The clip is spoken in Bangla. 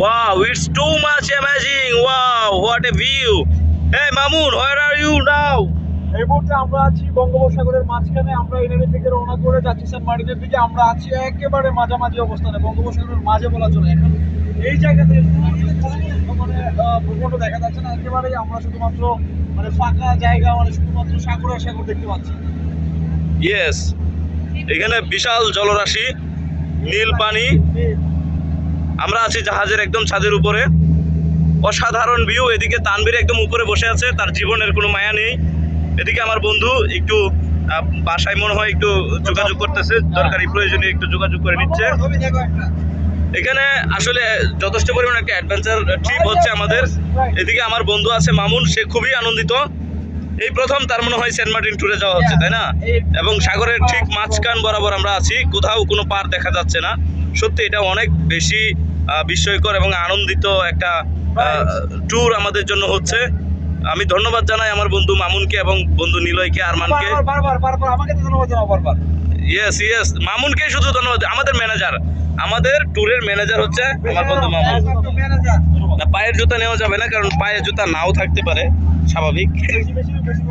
Wow, it's too much amazing. Wow, what a view. Hey Mamun, where are you now? এই মুহূর্তে আমরা আছি বঙ্গোপসাগরের মাঝখানে। আমরা এনএডি থেকে রওনা করে যাচ্ছি সেন্ট মার্টিনের দিকে। আমরা আছি একেবারে মাঝামাঝি অবস্থানে, বঙ্গোপসাগরের মাঝে বলা চলে। এখন এই জায়গাতে মানে ভূখণ্ড দেখা যাচ্ছে না, একেবারেই আমরা শুধুমাত্র মানে ফাঁকা জায়গা, মানে শুধুমাত্র সাগর আর সাগর দেখতে পাচ্ছি। Yes. এখানে বিশাল জলরাশি, নীল পানি। আমরা আছি জাহাজের একদম ছাদের উপরে। অসাধারণ ভিউ। এদিকে তানভীর একদম উপরে বসে আছে, তার জীবনের কোনো মায়া নেই। এদিকে আমার বন্ধু একটু বাসায় মনে হয় একটু যোগাযোগ করতেছে, দরকারি প্রয়োজনে একটু যোগাযোগ করে নিচ্ছে। এখানে আসলে যথেষ্ট পরিমাণ একটা অ্যাডভেঞ্চার ট্রিপ হচ্ছে আমাদের। এদিকে আমার বন্ধু আছে মামুন, সে খুবই আনন্দিত। এই প্রথম তার মনে হয় সেন্ট মার্টিন ট্যুরে যাওয়া হচ্ছে, তাই না? এবং সাগরের ঠিক মাঝখান বরাবর আমরা আছি, কোথাও কোনো পার দেখা যাচ্ছে না। সত্যি এটা অনেক বেশি বিস্ময়কর এবং আনন্দিত একটা ট্যুর আমাদের জন্য হচ্ছে। আমি ধন্যবাদ জানাই আমার বন্ধু মামুনকে এবং বন্ধু নিলয়কে, আরমানকে। বারবার আমাকে তো ধন্যবাদ জানাও বারবার। ইয়েস মামুনকে শুধু ধন্যবাদ। আমাদের ম্যানেজার, আমাদের ট্যুরের ম্যানেজার হচ্ছে আমার বন্ধু মামুন। না, পায়ের জুতা নেওয়া যাবে না, কারণ পায়ের জুতা নাও থাকতে পারে, স্বাভাবিক। বেশি